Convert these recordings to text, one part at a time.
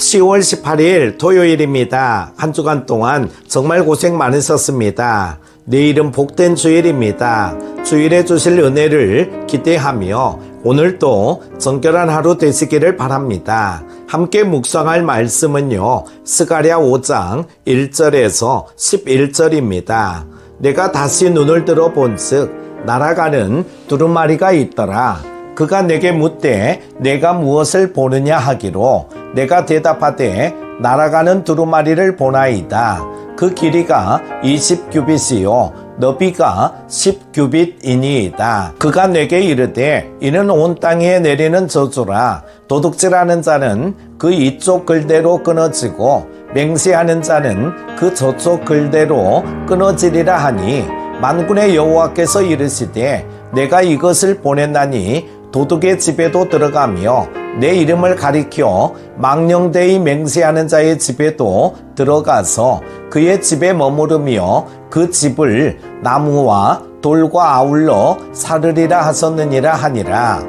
10월 18일 토요일입니다. 한 주간 동안 정말 고생 많으셨습니다. 내일은 복된 주일입니다. 주일에 주실 은혜를 기대하며 오늘도 정결한 하루 되시기를 바랍니다. 함께 묵상할 말씀은요, 스가랴 5장 1절에서 11절입니다. 내가 다시 눈을 들어 본즉 날아가는 두루마리가 있더라. 그가 내게 묻되 내가 무엇을 보느냐 하기로 내가 대답하되 날아가는 두루마리를 보나이다. 그 길이가 20규빗이요 너비가 10규빗이니이다. 그가 내게 이르되 이는 온 땅에 내리는 저주라. 도둑질하는 자는 그 이쪽 글대로 끊어지고 맹세하는 자는 그 저쪽 글대로 끊어지리라 하니 만군의 여호와께서 이르시되 내가 이것을 보냈나니 도둑의 집에도 들어가며 내 이름을 가리켜 망령되이 맹세하는 자의 집에도 들어가서 그의 집에 머무르며 그 집을 나무와 돌과 아울러 사르리라 하셨느니라 하니라.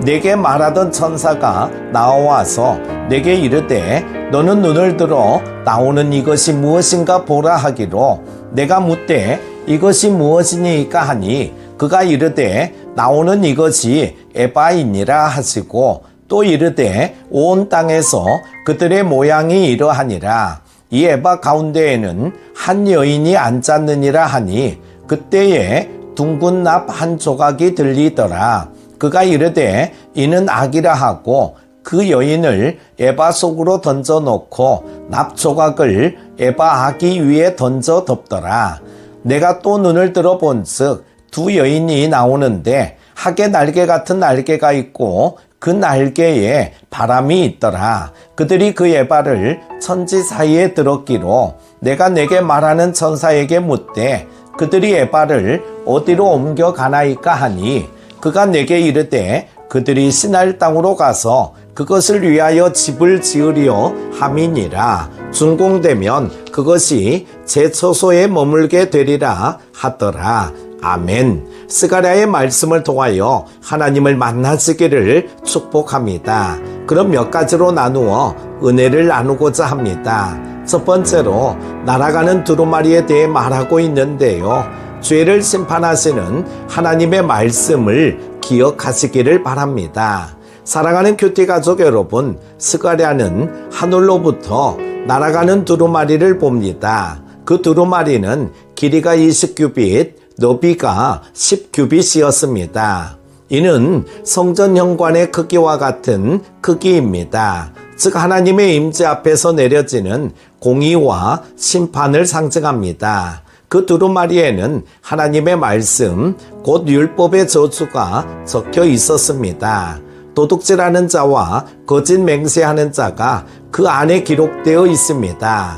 내게 말하던 천사가 나와서 내게 이르되 너는 눈을 들어 나오는 이것이 무엇인가 보라 하기로 내가 묻되 이것이 무엇이니까 하니 그가 이르되 나오는 이것이 에바이니라 하시고 또 이르되 온 땅에서 그들의 모양이 이러하니라. 이 에바 가운데에는 한 여인이 앉았느니라 하니 그때에 둥근 납 한 조각이 들리더라. 그가 이르되 이는 악이라 하고 그 여인을 에바 속으로 던져놓고 납 조각을 에바 아기 위에 던져 덮더라. 내가 또 눈을 들어 본즉 두 여인이 나오는데 학의 날개 같은 날개가 있고 그 날개에 바람이 있더라. 그들이 그 에바를 천지 사이에 들었기로 내가 내게 말하는 천사에게 묻되 그들이 에바를 어디로 옮겨가나이까 하니 그가 내게 이르되 그들이 시날 땅으로 가서 그것을 위하여 집을 지으려 함이니라. 준공되면 그것이 제 처소에 머물게 되리라 하더라. 아멘. 스가랴의 말씀을 통하여 하나님을 만나시기를 축복합니다. 그럼 몇 가지로 나누어 은혜를 나누고자 합니다. 첫 번째로 날아가는 두루마리에 대해 말하고 있는데요. 죄를 심판하시는 하나님의 말씀을 기억하시기를 바랍니다. 사랑하는 큐티 가족 여러분, 스가랴는 하늘로부터 날아가는 두루마리를 봅니다. 그 두루마리는 길이가 20규빗, 너비가 10규빗이었습니다. 이는 성전 현관의 크기와 같은 크기입니다. 즉 하나님의 임재 앞에서 내려지는 공의와 심판을 상징합니다. 그 두루마리에는 하나님의 말씀, 곧 율법의 저주가 적혀 있었습니다. 도둑질하는 자와 거짓 맹세하는 자가 그 안에 기록되어 있습니다.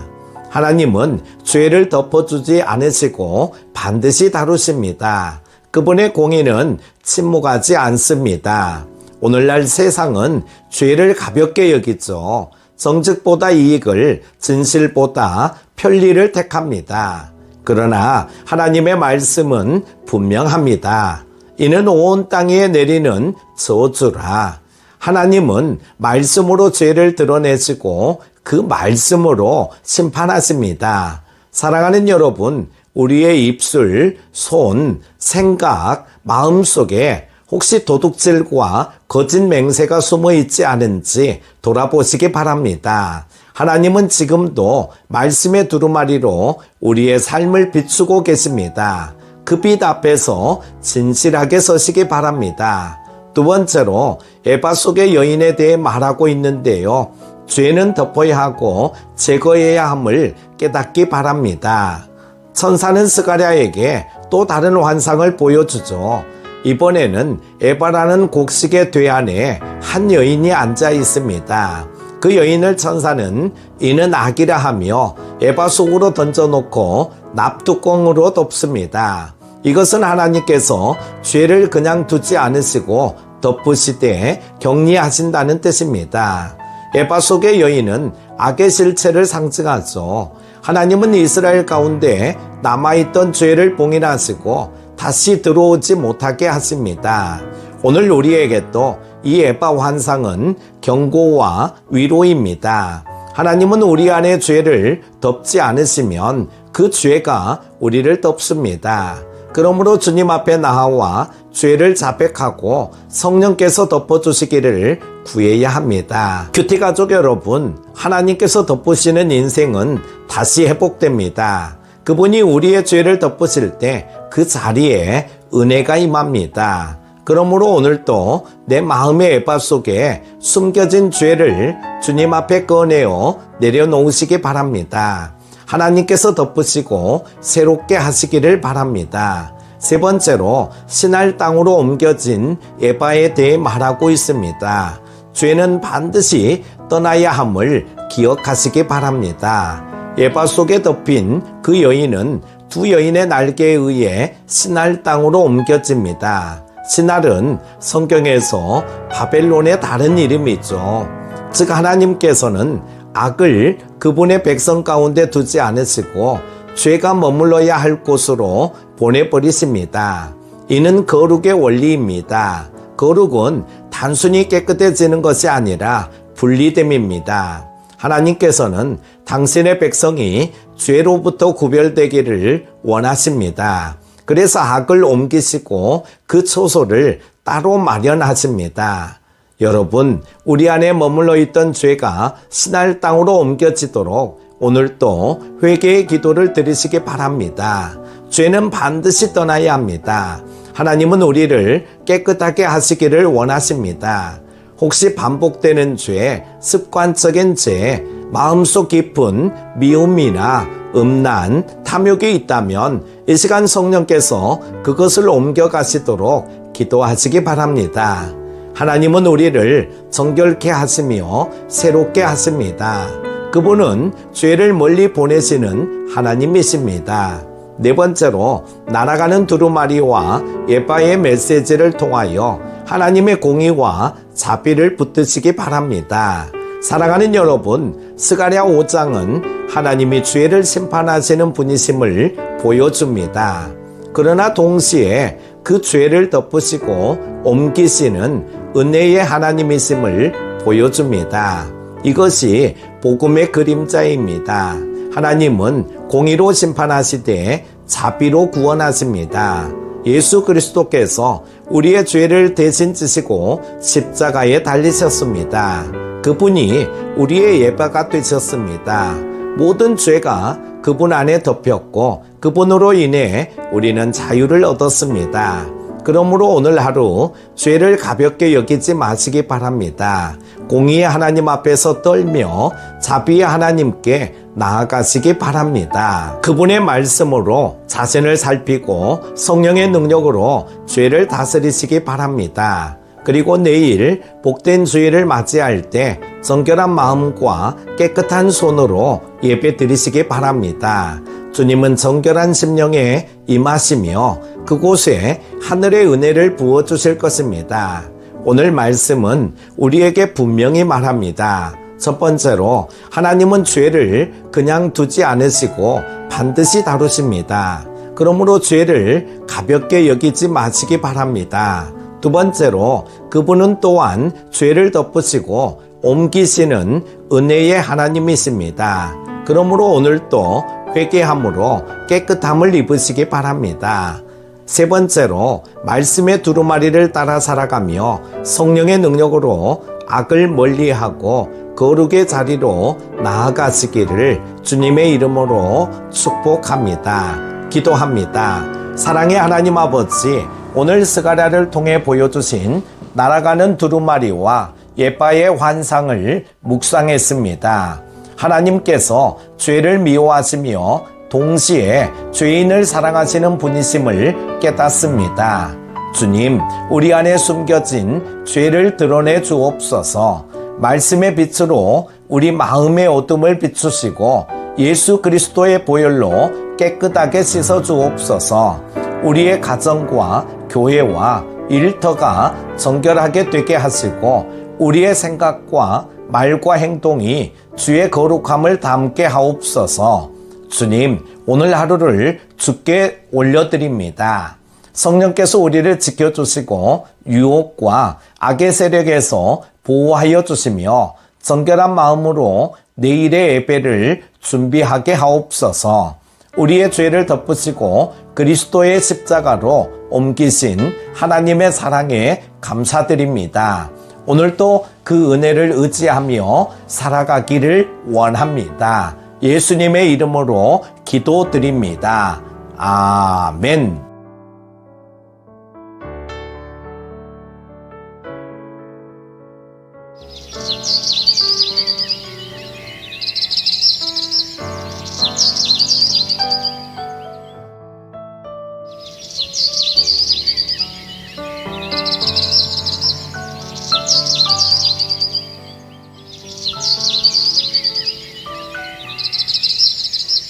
하나님은 죄를 덮어주지 않으시고 반드시 다루십니다. 그분의 공의는 침묵하지 않습니다. 오늘날 세상은 죄를 가볍게 여기죠. 정직보다 이익을, 진실보다 편리를 택합니다. 그러나 하나님의 말씀은 분명합니다. 이는 온 땅에 내리는 저주라. 하나님은 말씀으로 죄를 드러내시고 그 말씀으로 심판하십니다. 사랑하는 여러분, 우리의 입술, 손, 생각, 마음속에 혹시 도둑질과 거짓 맹세가 숨어 있지 않은지 돌아보시기 바랍니다. 하나님은 지금도 말씀의 두루마리로 우리의 삶을 비추고 계십니다. 그 빛 앞에서 진실하게 서시기 바랍니다. 두 번째로 에바 속의 여인에 대해 말하고 있는데요. 죄는 덮어야 하고 제거해야 함을 깨닫기 바랍니다. 천사는 스가랴에게 또 다른 환상을 보여주죠. 이번에는 에바라는 곡식의 궤 안에 한 여인이 앉아 있습니다. 그 여인을 천사는 이는 악이라 하며 에바 속으로 던져놓고 납뚜껑으로 덮습니다. 이것은 하나님께서 죄를 그냥 두지 않으시고 덮으시되 격리하신다는 뜻입니다. 에바 속의 여인은 악의 실체를 상징하죠. 하나님은 이스라엘 가운데 남아있던 죄를 봉인하시고 다시 들어오지 못하게 하십니다. 오늘 우리에게 또 이 에바 환상은 경고와 위로입니다. 하나님은 우리 안에 죄를 덮지 않으시면 그 죄가 우리를 덮습니다. 그러므로 주님 앞에 나아와 죄를 자백하고 성령께서 덮어주시기를 구해야 합니다. 큐티 가족 여러분, 하나님께서 덮으시는 인생은 다시 회복됩니다. 그분이 우리의 죄를 덮으실 때 그 자리에 은혜가 임합니다. 그러므로 오늘도 내 마음의 에바 속에 숨겨진 죄를 주님 앞에 꺼내어 내려놓으시기 바랍니다. 하나님께서 덮으시고 새롭게 하시기를 바랍니다. 세 번째로 신할 땅으로 옮겨진 에바에 대해 말하고 있습니다. 죄는 반드시 떠나야 함을 기억하시기 바랍니다. 에바 속에 덮인 그 여인은 두 여인의 날개에 의해 신할 땅으로 옮겨집니다. 신할은 성경에서 바벨론의 다른 이름이죠. 즉 하나님께서는 악을 그분의 백성 가운데 두지 않으시고 죄가 머물러야 할 곳으로 보내버리십니다. 이는 거룩의 원리입니다. 거룩은 단순히 깨끗해지는 것이 아니라 분리됨입니다. 하나님께서는 당신의 백성이 죄로부터 구별되기를 원하십니다. 그래서 악을 옮기시고 그 처소를 따로 마련하십니다. 여러분, 우리 안에 머물러 있던 죄가 신할 땅으로 옮겨지도록 오늘도 회개의 기도를 드리시기 바랍니다. 죄는 반드시 떠나야 합니다. 하나님은 우리를 깨끗하게 하시기를 원하십니다. 혹시 반복되는 죄, 습관적인 죄, 마음속 깊은 미움이나 음란, 탐욕이 있다면 이 시간 성령께서 그것을 옮겨가시도록 기도하시기 바랍니다. 하나님은 우리를 정결케 하시며 새롭게 하십니다. 그분은 죄를 멀리 보내시는 하나님이십니다. 네 번째로 날아가는 두루마리와 에바의 메시지를 통하여 하나님의 공의와 자비를 붙드시기 바랍니다. 사랑하는 여러분, 스가랴 5장은 하나님이 죄를 심판하시는 분이심을 보여줍니다. 그러나 동시에 그 죄를 덮으시고 옮기시는 은혜의 하나님이심을 보여줍니다. 이것이 복음의 그림자입니다. 하나님은 공의로 심판하시되 자비로 구원하십니다. 예수 그리스도께서 우리의 죄를 대신 지시고 십자가에 달리셨습니다. 그분이 우리의 예배가 되셨습니다. 모든 죄가 그분 안에 덮였고 그분으로 인해 우리는 자유를 얻었습니다. 그러므로 오늘 하루 죄를 가볍게 여기지 마시기 바랍니다. 공의의 하나님 앞에서 떨며 자비의 하나님께 나아가시기 바랍니다. 그분의 말씀으로 자신을 살피고 성령의 능력으로 죄를 다스리시기 바랍니다. 그리고 내일 복된 주일을 맞이할 때 정결한 마음과 깨끗한 손으로 예배 드리시기 바랍니다. 주님은 정결한 심령에 임하시며 그곳에 하늘의 은혜를 부어주실 것입니다. 오늘 말씀은 우리에게 분명히 말합니다. 첫 번째로 하나님은 죄를 그냥 두지 않으시고 반드시 다루십니다. 그러므로 죄를 가볍게 여기지 마시기 바랍니다. 두 번째로 그분은 또한 죄를 덮으시고 옮기시는 은혜의 하나님이십니다. 그러므로 오늘도 회개함으로 깨끗함을 입으시기 바랍니다. 세 번째로 말씀의 두루마리를 따라 살아가며 성령의 능력으로 악을 멀리하고 거룩의 자리로 나아가시기를 주님의 이름으로 축복합니다. 기도합니다. 사랑의 하나님 아버지, 오늘 스가랴를 통해 보여주신 날아가는 두루마리와 예바의 환상을 묵상했습니다. 하나님께서 죄를 미워하시며 동시에 죄인을 사랑하시는 분이심을 깨닫습니다. 주님, 우리 안에 숨겨진 죄를 드러내 주옵소서. 말씀의 빛으로 우리 마음의 어둠을 비추시고 예수 그리스도의 보혈로 깨끗하게 씻어 주옵소서. 우리의 가정과 교회와 일터가 정결하게 되게 하시고 우리의 생각과 말과 행동이 주의 거룩함을 담게 하옵소서. 주님, 오늘 하루를 주께 올려드립니다. 성령께서 우리를 지켜주시고 유혹과 악의 세력에서 보호하여 주시며 정결한 마음으로 내일의 예배를 준비하게 하옵소서. 우리의 죄를 덮으시고 그리스도의 십자가로 옮기신 하나님의 사랑에 감사드립니다. 오늘도 그 은혜를 의지하며 살아가기를 원합니다. 예수님의 이름으로 기도드립니다. 아멘.